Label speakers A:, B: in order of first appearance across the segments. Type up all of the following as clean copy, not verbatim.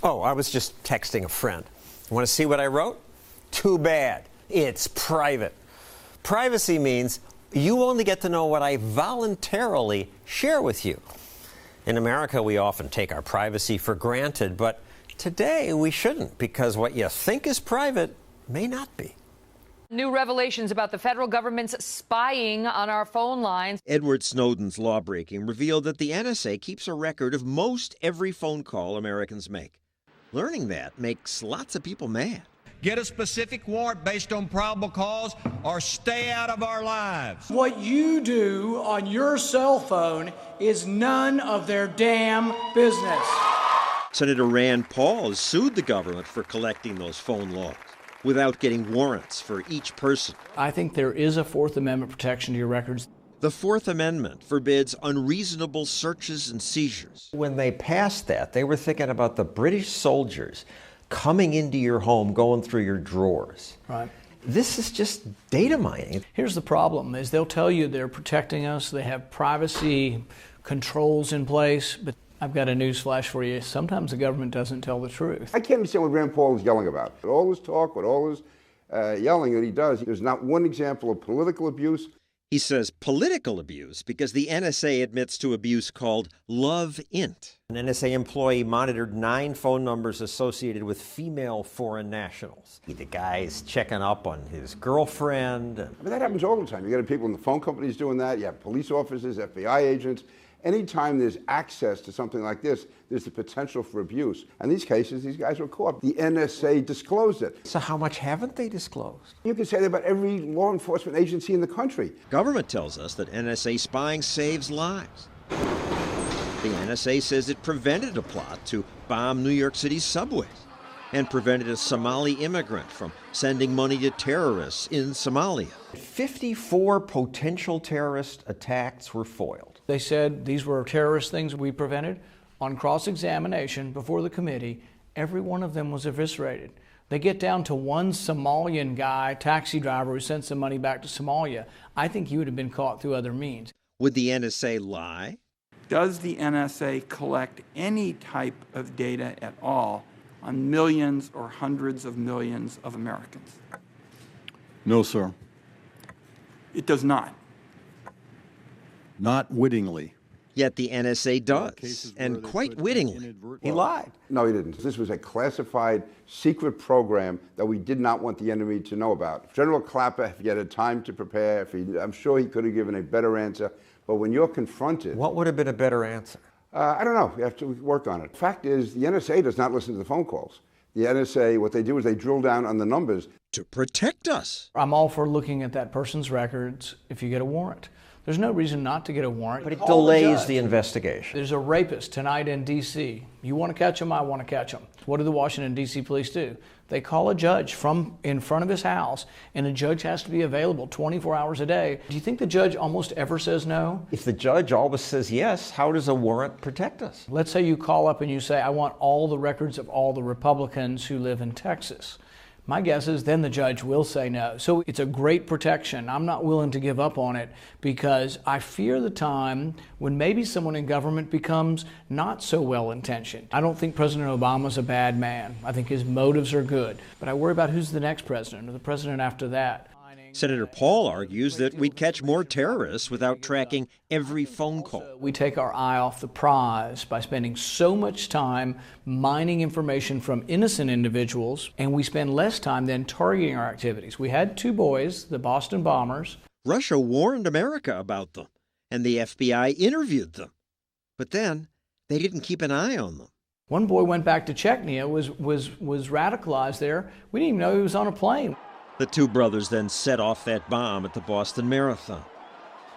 A: Oh, I was just texting a friend. Want to see what I wrote? Too bad. It's private. Privacy means you only get to know what I voluntarily share with you. In America, we often take our privacy for granted, but today we shouldn't, because what you think is private may not be.
B: New revelations about the federal government's spying on our phone lines.
C: Edward Snowden's lawbreaking revealed that the NSA keeps a record of most every phone call Americans make. Learning that makes lots of people mad.
D: Get a specific warrant based on probable cause or stay out of our lives.
E: What you do on your cell phone is none of their damn business.
C: Senator Rand Paul has sued the government for collecting those phone logs without getting warrants for each person.
E: I think there is a Fourth Amendment protection to your records.
C: The Fourth Amendment forbids unreasonable searches and seizures.
A: When they passed that, they were thinking about the British soldiers coming into your home, going through your drawers.
E: Right.
A: This is just data mining.
E: Here's the problem, is they'll tell you they're protecting us, they have privacy controls in place, but I've got a news flash for you. Sometimes the government doesn't tell the truth.
F: I can't understand what Rand Paul is yelling about. With all his talk, with all his yelling that he does, there's not one example of political abuse.
C: He says political abuse because the NSA admits to abuse called Love Int.
A: An NSA employee monitored 9 phone numbers associated with female foreign nationals. The guy's checking up on his girlfriend.
F: I mean, that happens all the time. You got people in the phone companies doing that. You have police officers, FBI agents. Anytime there's access to something like this, there's the potential for abuse. And these cases, these guys were caught. The NSA disclosed it.
A: So how much haven't they disclosed?
F: You can say that about every law enforcement agency in the country.
C: Government tells us that NSA spying saves lives. The NSA says it prevented a plot to bomb New York City's subways and prevented a Somali immigrant from sending money to terrorists in Somalia.
A: 54 potential terrorist attacks were foiled.
E: They said these were terrorist things we prevented. On cross-examination before the committee, every one of them was eviscerated. They get down to one Somalian guy, taxi driver, who sent some money back to Somalia. I think he would have been caught through other means.
C: Would the NSA lie?
G: Does the NSA collect any type of data at all on millions or hundreds of millions of Americans?
H: No, sir.
G: It does not.
H: Not wittingly.
C: Yet the NSA does, and quite wittingly.
A: He lied.
F: No, he didn't. This was a classified secret program that we did not want the enemy to know about. General Clapper, if he had time to prepare, I'm sure he could have given a better answer. But when you're confronted...
A: What would have been a better answer?
F: I don't know. We have to work on it. The fact is, the NSA does not listen to the phone calls. The NSA, what they do is they drill down on the numbers.
C: To protect us.
E: I'm all for looking at that person's records if you get a warrant. There's no reason not to get a warrant.
A: But it delays the investigation.
E: There's a rapist tonight in D.C. You want to catch him, I want to catch him. What do the Washington, D.C. police do? They call a judge from in front of his house, and a judge has to be available 24 hours a day. Do you think the judge almost ever says no?
A: If the judge always says yes, how does a warrant protect us?
E: Let's say you call up and you say, I want all the records of all the Republicans who live in Texas. My guess is then the judge will say no. So it's a great protection. I'm not willing to give up on it because I fear the time when maybe someone in government becomes not so well-intentioned. I don't think President Obama's a bad man. I think his motives are good. But I worry about who's the next president or the president after that.
C: Senator Paul argues that we'd catch more terrorists without tracking every phone call.
E: We take our eye off the prize by spending so much time mining information from innocent individuals, and we spend less time then targeting our activities. We had 2 boys, the Boston bombers.
C: Russia warned America about them, and the FBI interviewed them. But then they didn't keep an eye on them.
E: One boy went back to Chechnya, was radicalized there. We didn't even know he was on a plane.
C: The 2 brothers then set off that bomb at the Boston Marathon.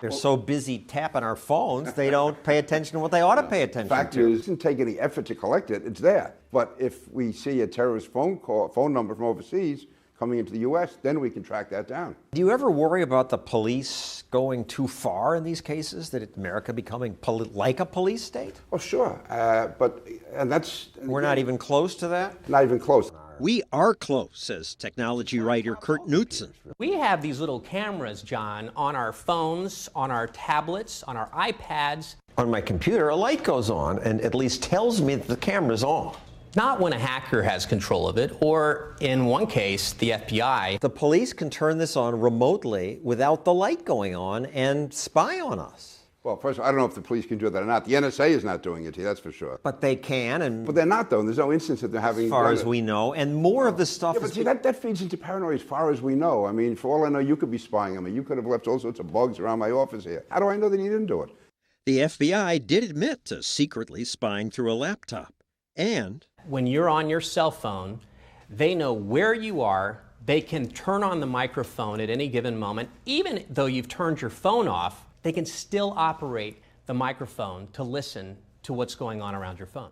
A: They're so busy tapping our phones, they don't pay attention to what they ought to pay attention to.
F: The fact is, it doesn't take any effort to collect it. It's there. But if we see a terrorist phone number from overseas coming into the U.S., then we can track that down.
A: Do you ever worry about the police going too far in these cases, that America becoming like a police state?
F: Oh, sure.
A: We're not even close to that?
F: Not even close.
C: We are close, says technology writer Kurt Knudsen.
I: We have these little cameras, John, on our phones, on our tablets, on our iPads.
A: On my computer, a light goes on and at least tells me that the camera's on.
I: Not when a hacker has control of it, or in one case, the FBI.
A: The police can turn this on remotely without the light going on and spy on us.
F: Well, first of all, I don't know if the police can do that or not. The NSA is not doing it, that's for sure.
A: But they can, and
F: But they're not, though. There's no instance that they're having.
A: as far as we know, and more of this stuff
F: Yeah, but see, that feeds into paranoia as far as we know. I mean, for all I know, you could be spying on me. You could have left all sorts of bugs around my office here. How do I know that you didn't do it?
C: The FBI did admit to secretly spying through a laptop. And
I: When you're on your cell phone, they know where you are. They can turn on the microphone at any given moment. Even though you've turned your phone off, they can still operate the microphone to listen to what's going on around your phone.